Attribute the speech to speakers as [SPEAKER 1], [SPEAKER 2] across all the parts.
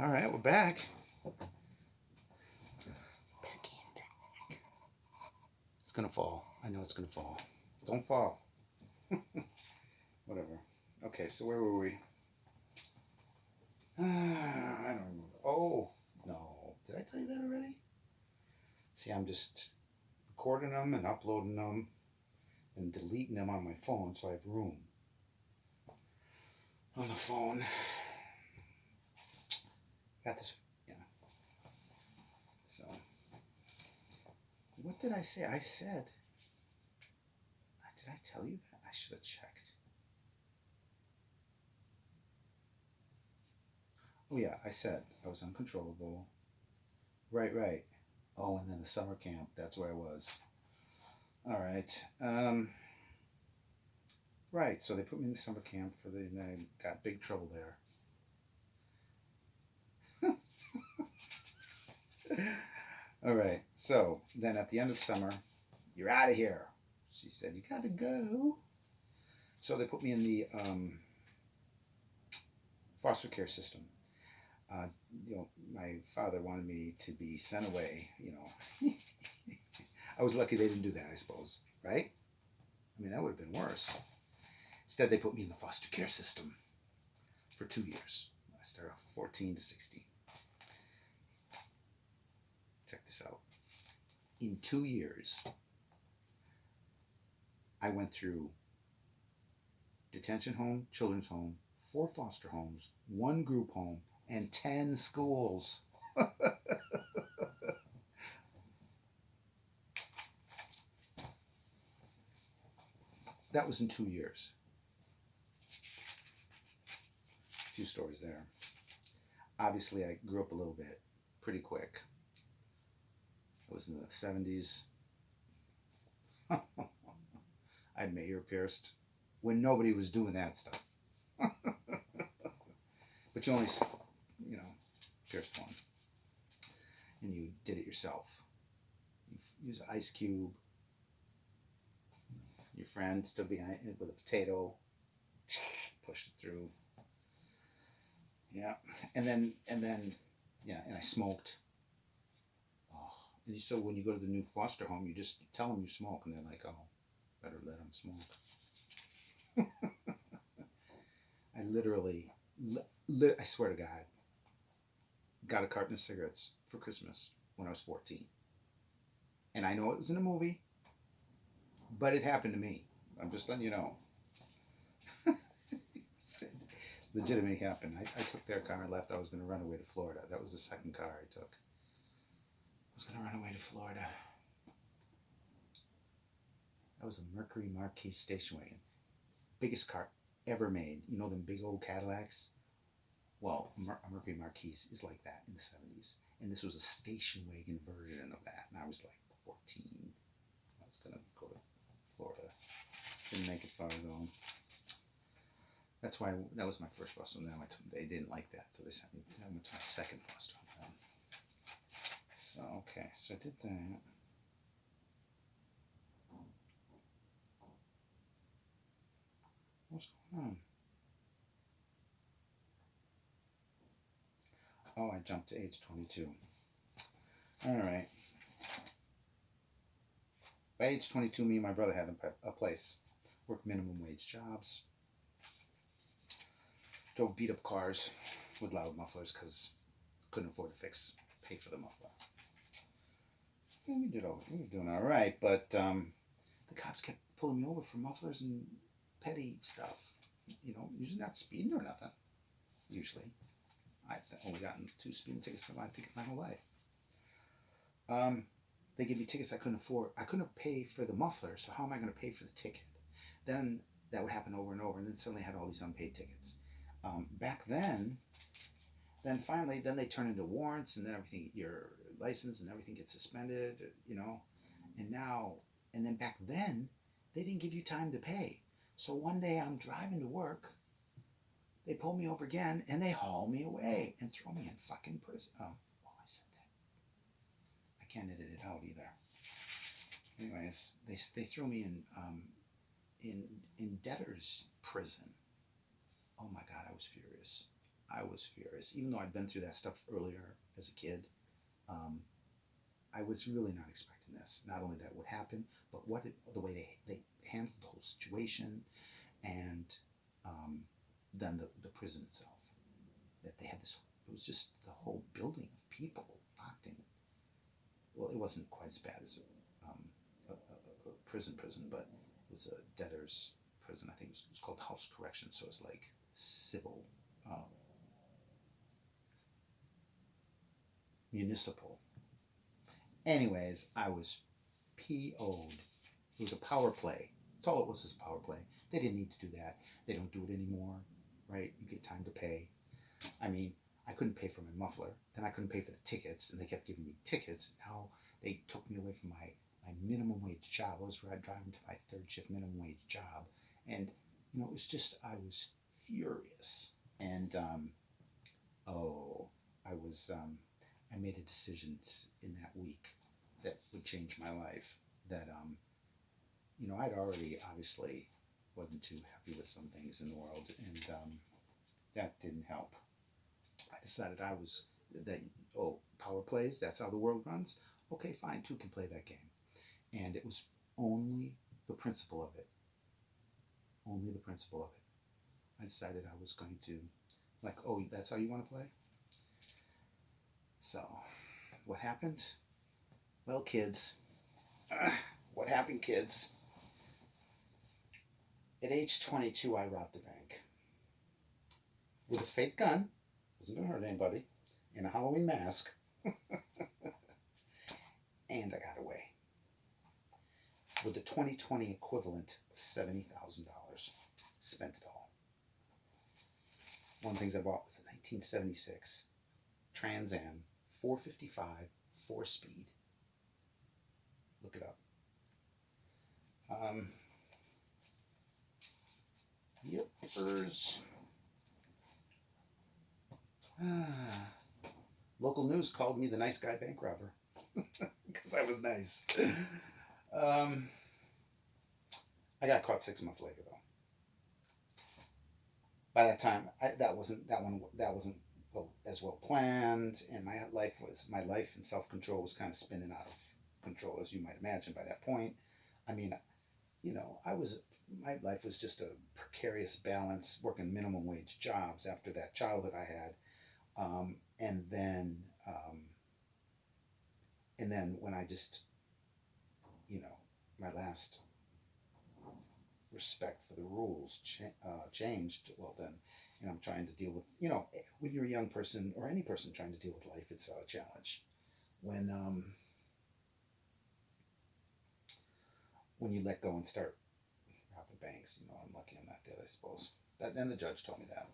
[SPEAKER 1] All right, we're back. It's gonna fall. I know it's gonna fall. Don't fall. Whatever. Okay, so where were we? I don't remember. Oh, no. Did I tell you that already? See, I'm just recording them and uploading them and deleting them on my phone so I have room on the phone. Got this. Yeah. So, what did I say? I said, did I tell you that? I should have checked. Oh, yeah, I said I was uncontrollable. Right, right. Oh, and then the summer camp. That's where I was. All right. Right. So they put me in the summer camp and I got big trouble there. All right. So then at the end of the summer, you're out of here. She said, you got to go. So they put me in the foster care system. Uh, my father wanted me to be sent away. I was lucky they didn't do that, I suppose. Right? I mean, that would have been worse. Instead, they put me in the foster care system for 2 years. I started off from 14 to 16. Check this out. In 2 years, I went through detention home, children's home, 4 foster homes, 1 group home, and 10 schools. That was in 2 years. A few stories there. Obviously, I grew up a little bit, pretty quick. I was in the 70s. I had my ear pierced when nobody was doing that stuff. But you only, pierced one. And you did it yourself. You use an ice cube. Your friend stood behind it with a potato, pushed it through. Yeah, and then, yeah, and I smoked. Oh, and so when you go to the new foster home, you just tell them you smoke, and they're like, "Oh, better let them smoke." I literally, I swear to God, got a carton of cigarettes for Christmas when I was 14. And I know it was in a movie, but it happened to me. I'm just letting you know. Legitimately happened. I took their car and left. I was going to run away to Florida. That was the second car I took. I was going to run away to Florida. That was a Mercury Marquis station wagon. Biggest car ever made. You know them big old Cadillacs? Well, a Mercury Marquis is like that in the 70s. And this was a station wagon version of that. And I was like 14. I was going to go to Florida. Didn't make it far though. That's why that was my first foster home. They didn't like that, so they sent me. I went to my second foster home. So okay, so I did that. What's going on? Oh, I jumped to age 22. All right. By age 22, me and my brother had a place. Worked minimum wage jobs. Drove beat up cars with loud mufflers because couldn't afford to pay for the muffler. Yeah, we were doing all right, but the cops kept pulling me over for mufflers and petty stuff. Usually not speeding or nothing. Usually, I've only gotten 2 speeding tickets in my whole life. They gave me tickets I couldn't afford. I couldn't pay for the muffler, so how am I going to pay for the ticket? Then that would happen over and over, and then suddenly I had all these unpaid tickets. Back then finally, they turn into warrants, and then everything, your license and everything gets suspended, and then back then, they didn't give you time to pay. So one day I'm driving to work, they pull me over again, and they haul me away and throw me in fucking prison. I said that. I can't edit it out either. Anyways, they threw me in debtor's prison. Oh my God, I was furious. I was furious. Even though I'd been through that stuff earlier as a kid, um, I was really not expecting this. Not only that would happen, but the way they handled the whole situation, and um, then the prison itself. That they had this, it was just the whole building of people locked in. Well, it wasn't quite as bad as a prison, but it was a debtor's prison. I think it was called house correction, so it's like civil, uh, municipal. Anyways, I was PO'd. It was a power play. That's all it was a power play. They didn't need to do that. They don't do it anymore, right? You get time to pay. I mean, I couldn't pay for my muffler. Then I couldn't pay for the tickets, and they kept giving me tickets. Now they took me away from my minimum wage job. I was driving to my third shift minimum wage job. And, it was just, I was furious. And, oh, I was, I made a decision in that week that would change my life. That, I'd already obviously wasn't too happy with some things in the world, and that didn't help. I decided power plays, that's how the world runs. Okay, fine, two can play that game. And it was only the principle of it. Only the principle of it. I decided I was going to, like, oh, that's how you want to play? So, what happened? Well, kids, what happened, kids? At age 22, I robbed a bank with a fake gun. Wasn't going to hurt anybody. In a Halloween mask. And I got away with the 2020 equivalent of $70,000. Spent it all. One of the things I bought was a 1976 Trans Am 455 4-speed. Look it up. Yippers. Local news called me the nice guy bank robber because I was nice. I got caught 6 months later though. By that time, that wasn't as well planned, and my life and self control was kind of spinning out of control, as you might imagine. By that point, I mean, my life was just a precarious balance, working minimum wage jobs after that childhood I had. And then when I just, my last respect for the rules changed, well then, and I'm trying to deal with, when you're a young person or any person trying to deal with life, it's a challenge. When you let go and start robbing banks, I'm lucky I'm not dead, I suppose. Then the judge told me that.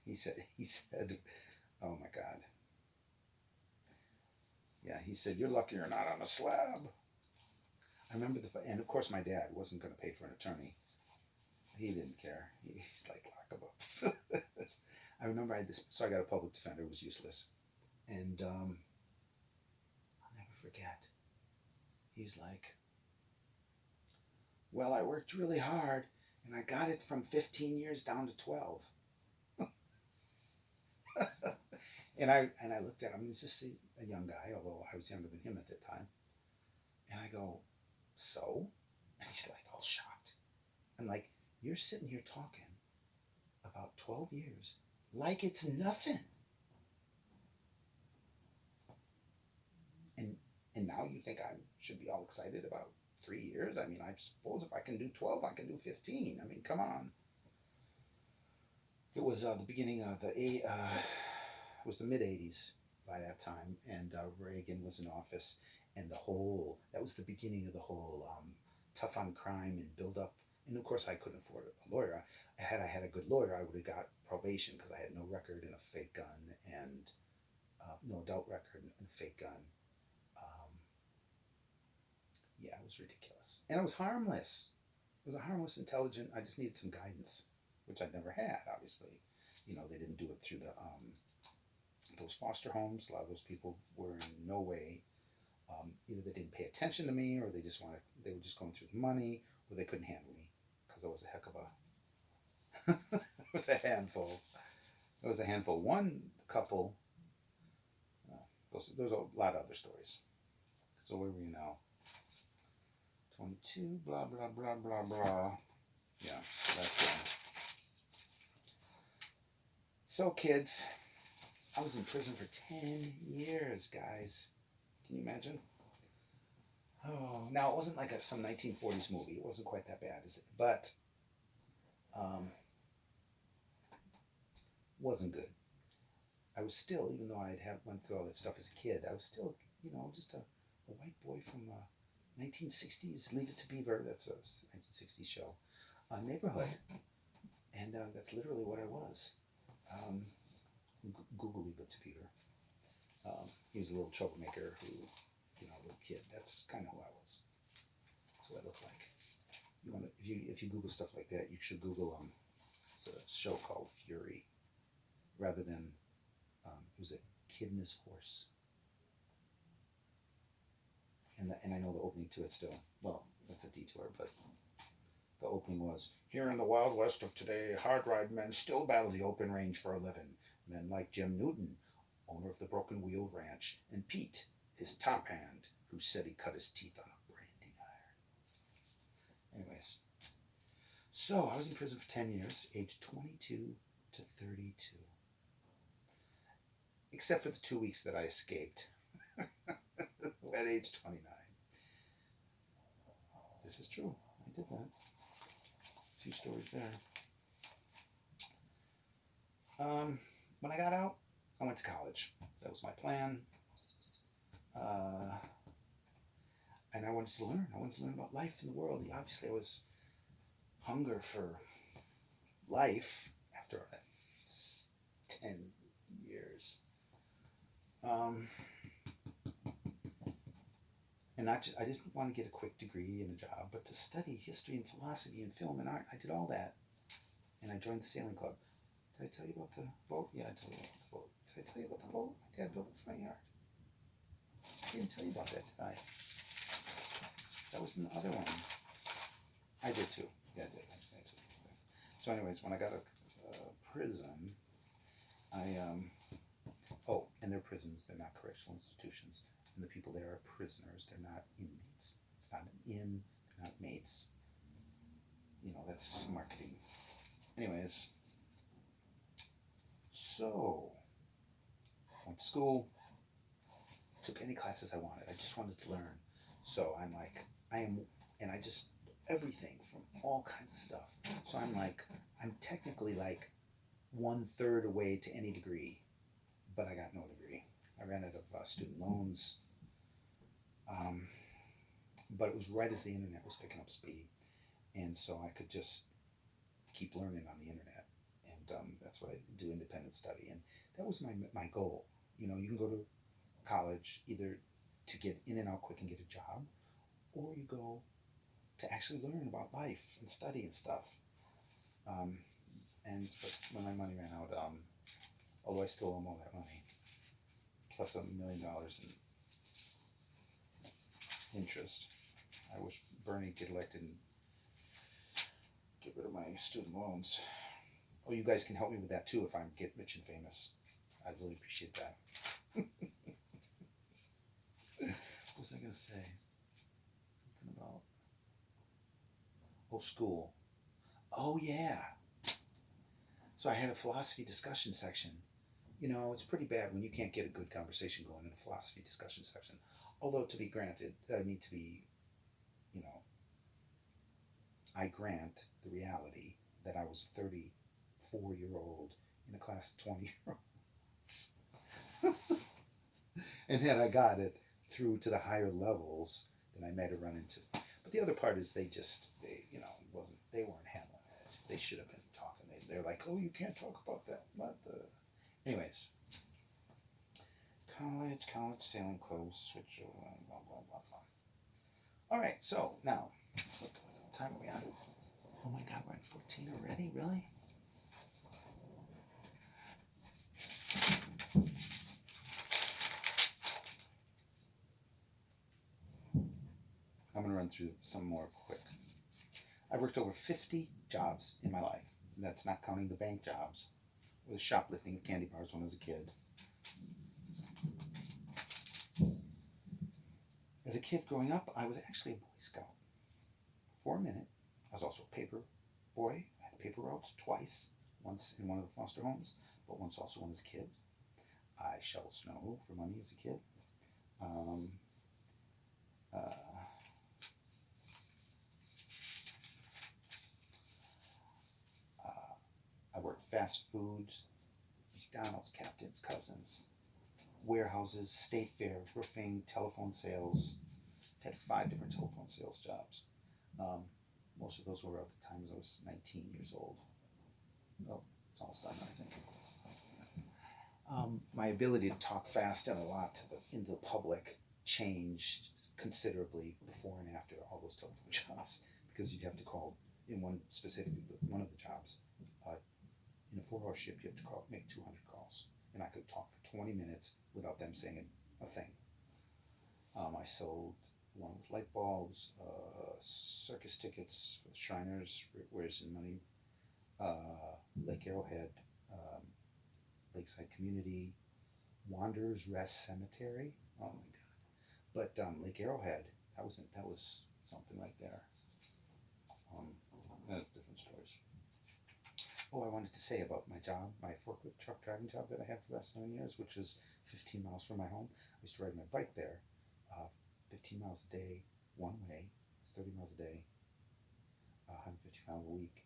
[SPEAKER 1] He said, oh my God. Yeah, he said, you're lucky you're not on a slab. I remember and of course my dad wasn't going to pay for an attorney. He didn't care. He's like, lock him up. I remember so I got a public defender. It was useless. And I'll never forget. He's like, well, I worked really hard and I got it from 15 years down to 12. And I looked at him. He was just a young guy, although I was younger than him at that time. And I go, so? And he's like all shocked. I'm like, you're sitting here talking about 12 years like it's nothing. And now you think I should be all excited about 3 years? I mean, I suppose if I can do 12, I can do 15. I mean, come on. It was the beginning of it was the mid 80s by that time, and Reagan was in office, and that was the beginning of the whole tough on crime and build up. And of course, I couldn't afford a lawyer. Had I had a good lawyer, I would have got probation because I had no record and a fake gun, and no adult record and a fake gun. Yeah, it was ridiculous, and it was harmless. It was a harmless, intelligent. I just needed some guidance, which I'd never had. Obviously, they didn't do it through those foster homes. A lot of those people were in no way. Either they didn't pay attention to me, or they were just going through the money, or they couldn't handle me because I was a heck of a was a handful. It was a handful. One couple, there's a lot of other stories. So where were we now? 22, blah, blah, blah, blah, blah. Yeah, that's one. So, kids, I was in prison for 10 years, guys. Can you imagine? Oh, now it wasn't like some 1940s movie. It wasn't quite that bad, is it? But um, wasn't good. I was still, even though I had went through all that stuff as a kid, I was still, just a white boy from 1960s. Leave It to Beaver. That's a 1960s show. Neighborhood, and that's literally what I was. Um, Google Leave It to Beaver. He was a little troublemaker who, a little kid. That's kind of who I was. That's what I look like. You want to, if you Google stuff like that, you should Google it's a show called Fury, rather than it was a Kid and His Horse. And I know the opening to it still. Well, that's a detour, but the opening was, here in the Wild West of today, hard ride men still battle the open range for a living. Men like Jim Newton, owner of the Broken Wheel Ranch, and Pete, his top hand, who said he cut his teeth on a branding iron. Anyways, so I was in prison for 10 years, age 22 to 32. Except for the 2 weeks that I escaped at age 29. This is true. I did that. 2 stories there. When I got out, I went to college. That was my plan. And I wanted to learn. I wanted to learn about life in the world. Obviously, I was hunger for life after 10 years. And I just want to get a quick degree and a job, but to study history and philosophy and film and art. I did all that. And I joined the sailing club. Did I tell you about the boat? Yeah, I told you about the boat. Did I tell you about the boat my dad built in the front yard? I didn't tell you about that, did I? That was in the other one. I did too. Yeah, I did. So anyways, when I got a prison, and they're prisons. They're not correctional institutions. And the people there are prisoners. They're not inmates. It's not an inn. They're not mates. That's marketing. Anyways, so went to school, took any classes I wanted. I just wanted to learn. So and I just, everything from all kinds of stuff. So I'm technically like 1/3 away to any degree, but I got no degree. I ran out of student loans. But it was right as the internet was picking up speed. And so I could just keep learning on the internet. And that's what I do, independent study. And that was my goal. You can go to college either to get in and out quick and get a job, or you go to actually learn about life and study and stuff. But when my money ran out, although I still owe all that money, plus $1 million in interest, I wish Bernie get elected and get rid of my student loans. Oh, you guys can help me with that too if I get rich and famous. I'd really appreciate that. What was I going to say? Something about... Oh, school. Oh, yeah. So I had a philosophy discussion section. It's pretty bad when you can't get a good conversation going in a philosophy discussion section. Although, to be granted, I grant the reality that I was a 34-year-old in a class of 20-year-olds. And had I got it through to the higher levels, then I might have run into. But the other part is they weren't handling it. They should have been talking. They're like, oh, you can't talk about that. Anyways, college, sailing clothes, switch over, blah, blah, blah, blah. All right, so now, what time are we on? Oh my God, we're at 14 already? Really? I'm going to run through some more quick. I've worked over 50 jobs in my life. And that's not counting the bank jobs. I was shoplifting candy bars when I was a kid. As a kid growing up, I was actually a Boy Scout for a minute. I was also a paper boy. I had paper routes twice, once in one of the foster homes, but once also when I was a kid. I shoveled snow for money as a kid. Um, uh, uh, I worked fast foods, McDonald's, Captain's, Cousins, warehouses, state fair, roofing, telephone sales. Had 5 different telephone sales jobs. Um, most of those were at the time I was 19 years old. Oh, it's almost done, I think. My ability to talk fast and a lot into the public changed considerably before and after all those telephone jobs because you'd have to call in one of the jobs. Uh, in a 4-hour shift, you have to make 200 calls, and I could talk for 20 minutes without them saying a thing. I sold one with light bulbs, circus tickets for the Shriners, where's in money, Lake Arrowhead, um, Lakeside Community, Wanderers Rest Cemetery. Oh my God! But Lake Arrowhead, that was something right there. Um, that's different stories. Oh, I wanted to say about my job, my forklift truck driving job that I had for the last 7 years, which was 15 miles from my home. I used to ride my bike there, uh, 15 miles a day, one way. It's 30 miles a day, 150 miles a week.